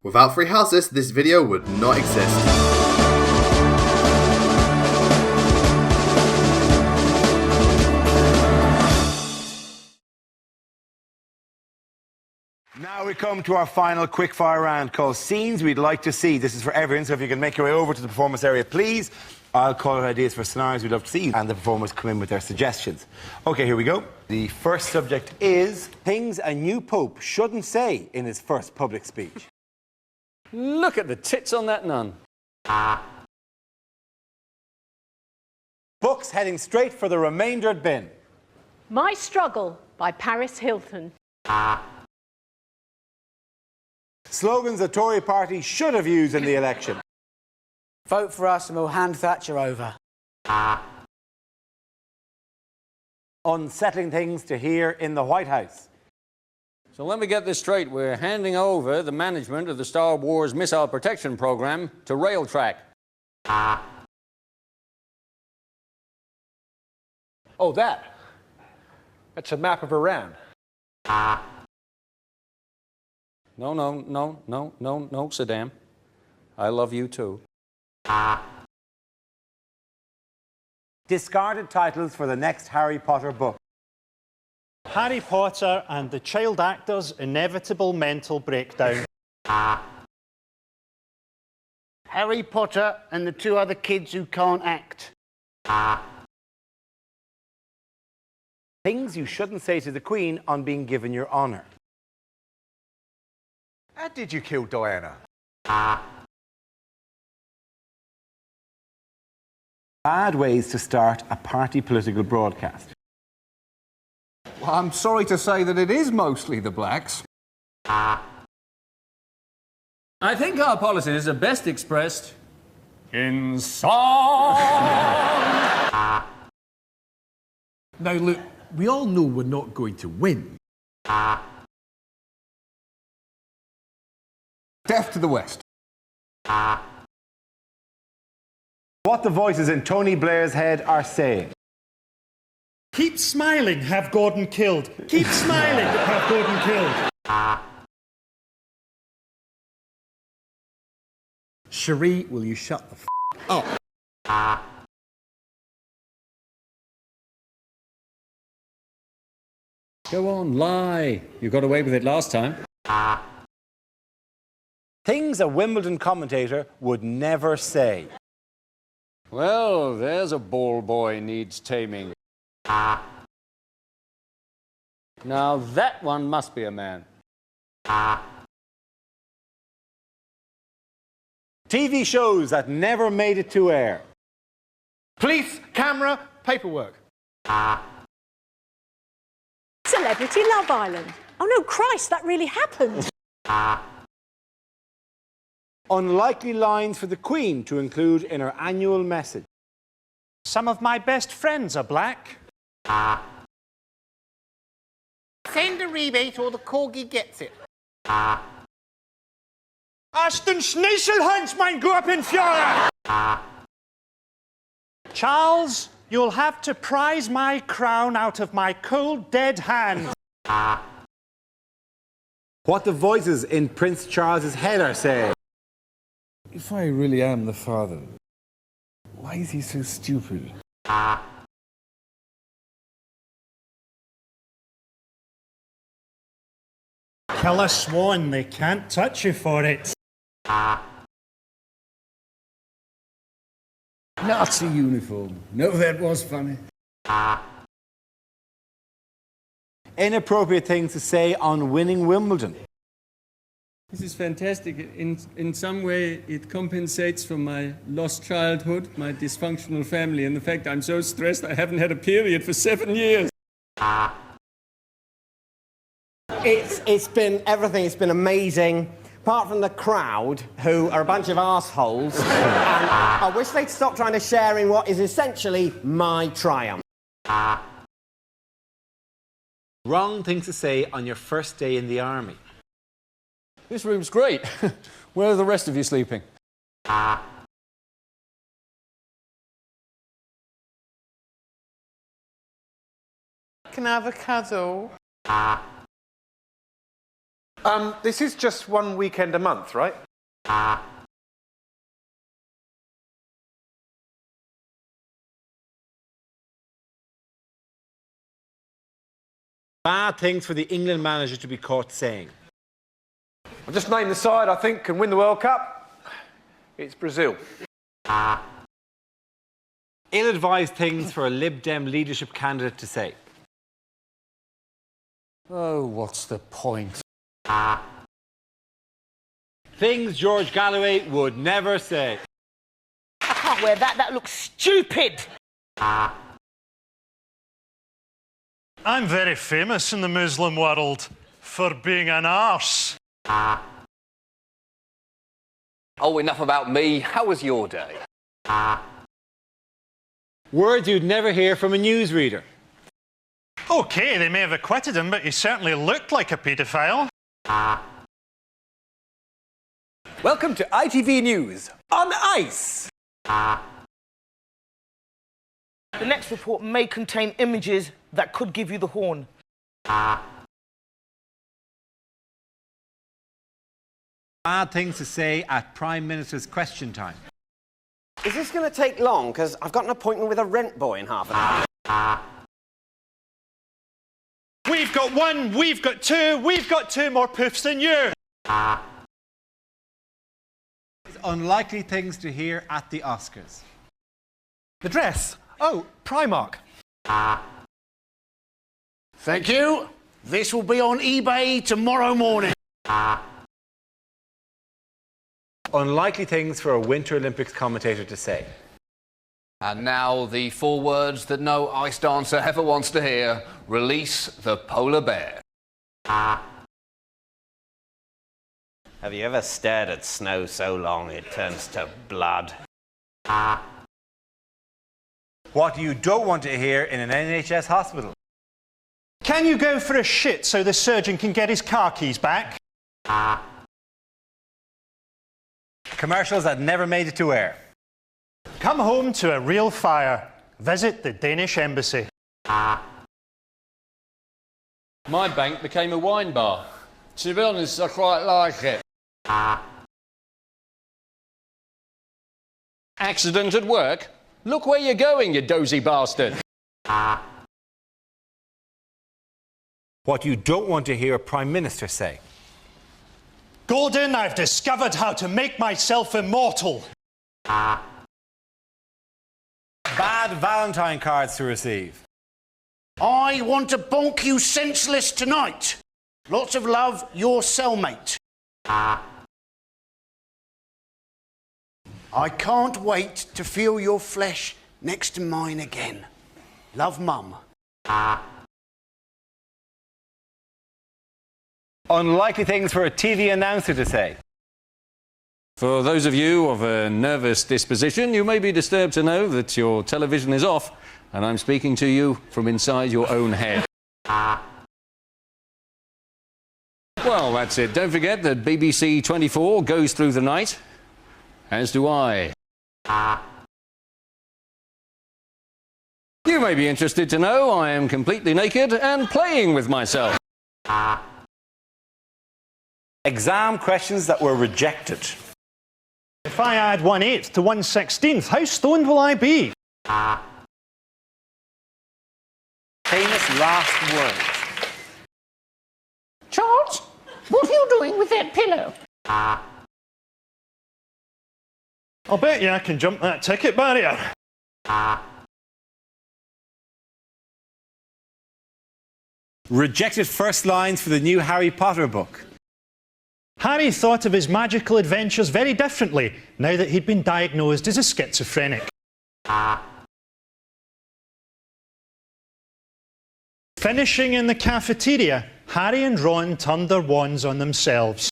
Without free houses, this video would not exist. Now we come to our final quickfire round called Scenes We'd Like to See. This is for everyone, so if you can make your way over to the performance area, please. I'll call out ideas for scenarios we'd love to see, and the performers come in with their suggestions. Okay, here we go. The first subject is things a new pope shouldn't say in his first public speech. Look at the tits on that nun. Books heading straight for the remaindered bin. My Struggle by Paris Hilton. Slogans the Tory party should have used in the election. Vote for us and we'll hand Thatcher over. Unsettling things to hear in the White House. So let me get this straight. We're handing over the management of the Star Wars missile protection program to Railtrack. Oh, that's a map of Iran. No, Saddam. I love you too. Discarded titles for the next Harry Potter book. Harry Potter and the Child Actor's Inevitable Mental Breakdown. Harry Potter and the two other kids who can't act. Things you shouldn't say to the Queen on being given your honour. How did you kill Diana? Bad ways to start a party political broadcast. Well, I'm sorry to say that it is mostly the blacks. I think our policies are best expressed in song. Now, look, we all know we're not going to win. Death to the West. What the voices in Tony Blair's head are saying. Keep smiling, have Gordon killed. Keep smiling, have Gordon killed. Cherie, will you shut the f up? Go on, lie. You got away with it last time. Things a Wimbledon commentator would never say. Well, there's a ball boy needs taming. Now that one must be a man. TV shows that never made it to air. Police, camera, paperwork. Celebrity Love Island. Oh no, Christ, that really happened. Unlikely lines for the Queen to include in her annual message. Some of my best friends are black. Send a rebate or the corgi gets it. Ashton Schneichelhunch, mein Gurkenführer! Charles, you'll have to prize my crown out of my cold, dead hand. What the voices in Prince Charles's head are saying. If I really am the father, why is he so stupid? Kill a swan, they can't touch you for it. Nazi uniform. No, that was funny. Inappropriate things to say on winning Wimbledon. This is fantastic. In some way, it compensates for my lost childhood, my dysfunctional family, and the fact I'm so stressed I haven't had a period for 7 years. It's been everything. It's been amazing. Apart from the crowd, who are a bunch of arseholes. And I wish they'd stop trying to share in what is essentially my triumph. Wrong things to say on your first day in the army. This room's great. Where are the rest of you sleeping? Can I have a cuddle? This is just one weekend a month, right? Bad things for the England manager to be caught saying. I'll just name the side I think can win the World Cup. It's Brazil. Ill-advised things for a LibDem leadership candidate to say. Oh, what's the point? Things George Galloway would never say. I can't wear that. That looks stupid. I'm very famous in the Muslim world for being an arse. Oh, enough about me. How was your day? Words you'd never hear from a newsreader. OK, they may have acquitted him, but he certainly looked like a paedophile. Welcome to ITV News on Ice. The next report may contain images that could give you the horn. Bad things to say at Prime Minister's question time. Is this going to take long? Because I've got an appointment with a rent boy in half an hour. We've got one, we've got two more poofs than you. Unlikely things to hear at the Oscars. The dress. Oh, Primark. Thank you. This will be on eBay tomorrow morning. Unlikely things for a Winter Olympics commentator to say. And now the 4 words that no ice dancer ever wants to hear. Release the polar bear. Have you ever stared at snow so long it turns to blood? What you don't want to hear in an NHS hospital. Can you go for a shit so the surgeon can get his car keys back? Commercials that never made it to air. Come home to a real fire. Visit the Danish embassy. My bank became a wine bar. To be honest, I quite like it. Accident at work? Look where you're going, you dozy bastard. What you don't want to hear a Prime Minister say. Gordon, I've discovered how to make myself immortal. Bad Valentine cards to receive. I want to bonk you senseless tonight. Lots of love, your cellmate. I can't wait to feel your flesh next to mine again. Love, Mum. Unlikely things for a TV announcer to say. For those of you of a nervous disposition, you may be disturbed to know that your television is off and I'm speaking to you from inside your own head. Well, that's it. Don't forget that BBC 24 goes through the night, as do I. You may be interested to know I am completely naked and playing with myself. Exam questions that were rejected. If I add 1/8 to 1/16, how stoned will I be? Famous last words. Charles, what are you doing with that pillow? I'll bet you I can jump that ticket barrier. Rejected first lines for the new Harry Potter book. Harry thought of his magical adventures very differently now that he'd been diagnosed as a schizophrenic. Finishing in the cafeteria, Harry and Ron turned their wands on themselves.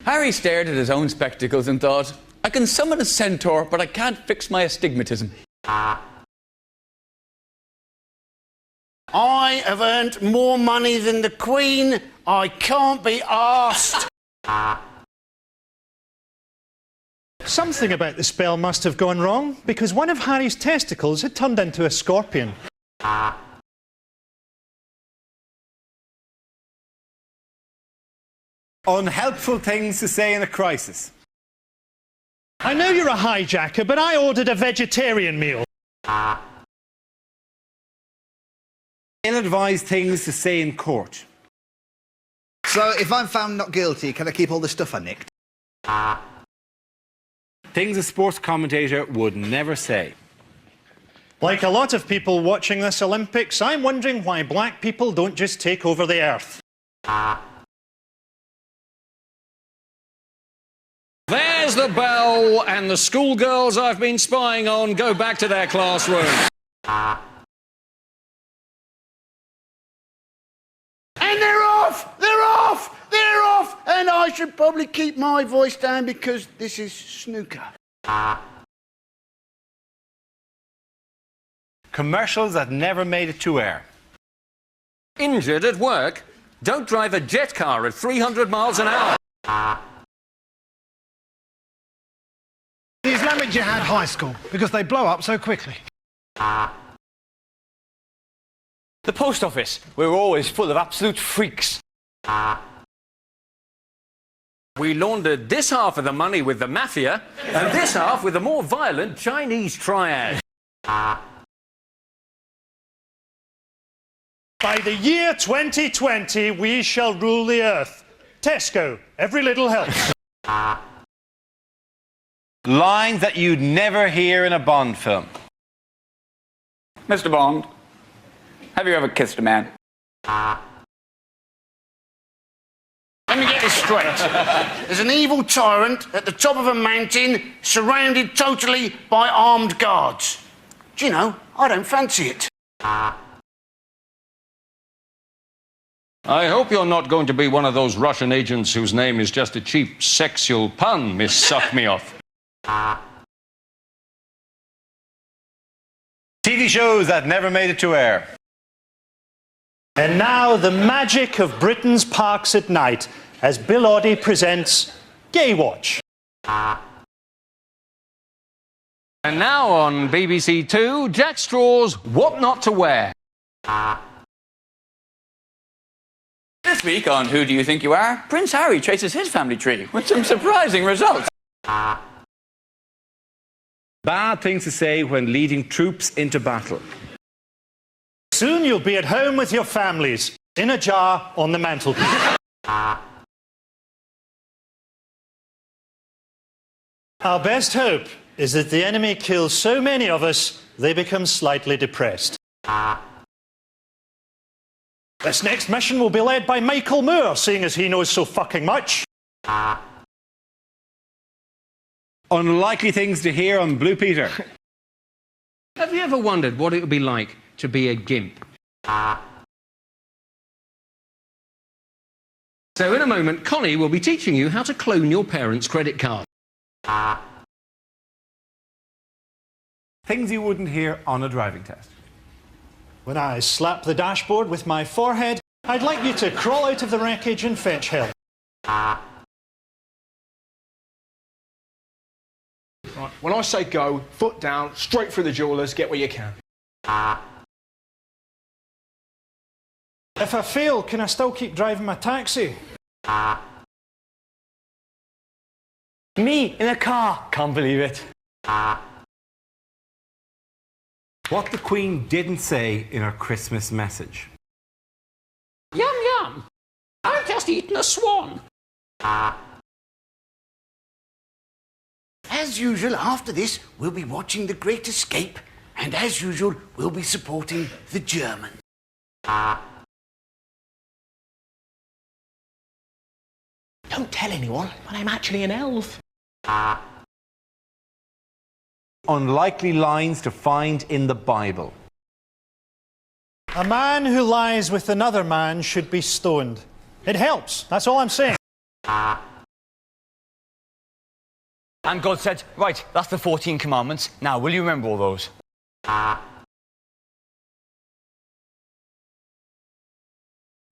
Harry stared at his own spectacles and thought, I can summon a centaur, but I can't fix my astigmatism. I have earned more money than the Queen. I can't be arsed. Something about the spell must have gone wrong, because one of Harry's testicles had turned into a scorpion. Unhelpful things to say in a crisis. I know you're a hijacker, but I ordered a vegetarian meal. Ill-advised things to say in court. So, if I'm found not guilty, can I keep all the stuff I nicked? Things a sports commentator would never say. Like a lot of people watching this Olympics, I'm wondering why black people don't just take over the earth. There's the bell, and the schoolgirls I've been spying on go back to their classroom. And they're off! They're off! They're off! And I should probably keep my voice down because this is snooker. Commercials that never made it to air. Injured at work? Don't drive a jet car at 300 miles an hour. The Islamic Jihad High School, because they blow up so quickly. The post office. We're always full of absolute freaks. We laundered this half of the money with the mafia, and this half with the more violent Chinese triad. By the year 2020, we shall rule the earth. Tesco, every little helps. Lines that you'd never hear in a Bond film. Mr. Bond, have you ever kissed a man? Let me get this straight. There's an evil tyrant at the top of a mountain, surrounded totally by armed guards. Do you know, I don't fancy it. I hope you're not going to be one of those Russian agents whose name is just a cheap sexual pun, Miss Suck-Me-Off. TV shows that never made it to air. And now the magic of Britain's parks at night as Bill Oddie presents Gay Watch. And now on BBC Two, Jack Straw's What Not to Wear. This week on Who Do You Think You Are, Prince Harry traces his family tree with some surprising results. Bad things to say when leading troops into battle. Soon you'll be at home with your families, in a jar on the mantelpiece. Our best hope is that the enemy kills so many of us, they become slightly depressed. This next mission will be led by Michael Moore, seeing as he knows so fucking much. Unlikely things to hear on Blue Peter. Have you ever wondered what it would be like to be a gimp? So in a moment, Connie will be teaching you how to clone your parents' credit card. Things you wouldn't hear on a driving test. When I slap the dashboard with my forehead, I'd like you to crawl out of the wreckage and fetch help. Right, when I say go, foot down, straight through the jewellers, get where you can. If I fail, can I still keep driving my taxi? Me in a car. Can't believe it. What the Queen didn't say in her Christmas message. Yum, yum. I've just eaten a swan. As usual, after this, we'll be watching The Great Escape, and as usual, we'll be supporting the Germans. Don't tell anyone, but I'm actually an elf. Unlikely lines to find in the Bible. A man who lies with another man should be stoned. It helps, that's all I'm saying. And God said, right, that's the 14 commandments. Now, will you remember all those?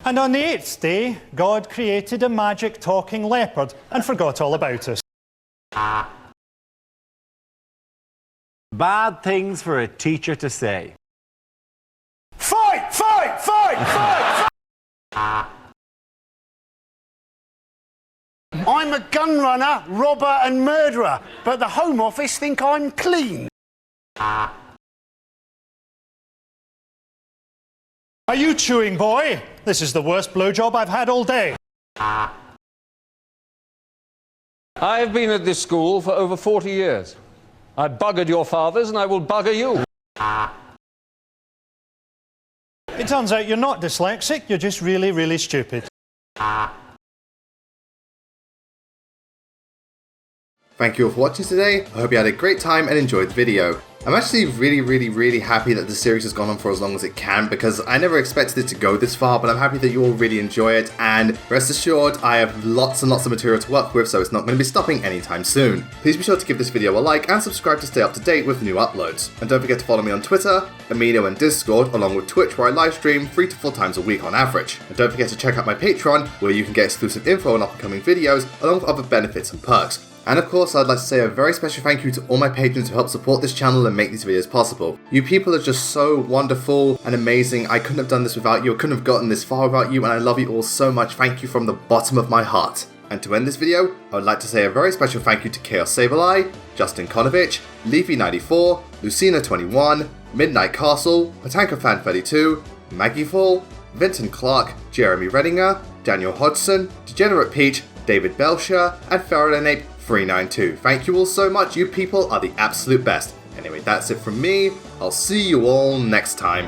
And on the 8th day, God created a magic talking leopard and forgot all about us. Bad things for a teacher to say. Fight! Fight! Fight! Fight! I'm a gun runner, robber and murderer, but the Home Office think I'm clean. Are you chewing, boy? This is the worst blowjob I've had all day. I've been at this school for over 40 years. I buggered your fathers and I will bugger you. It turns out you're not dyslexic, you're just really, really stupid. Thank you all for watching today. I hope you had a great time and enjoyed the video. I'm actually really happy that the series has gone on for as long as it can, because I never expected it to go this far, but I'm happy that you all really enjoy it, and rest assured I have lots and lots of material to work with, so it's not going to be stopping anytime soon. Please be sure to give this video a like and subscribe to stay up to date with new uploads. And don't forget to follow me on Twitter, Amino and Discord, along with Twitch, where I live stream 3 to 4 times a week on average. And don't forget to check out my Patreon, where you can get exclusive info on upcoming videos, along with other benefits and perks. And of course, I'd like to say a very special thank you to all my patrons who help support this channel and make these videos possible. You people are just so wonderful and amazing. I couldn't have done this without you. I couldn't have gotten this far without you, and I love you all so much. Thank you from the bottom of my heart. And to end this video, I would like to say a very special thank you to Chaos Sableye, Justin Konovich, Leafy94, Lucina21, Midnight Castle, Patanka-Fan32, Maggie Fall, Vincent Clark, Jeremy Redinger, Daniel Hodgson, Degenerate Peach, David Belcher, and Faraday 392. Thank you all so much. You people are the absolute best. Anyway, that's it from me. I'll see you all next time.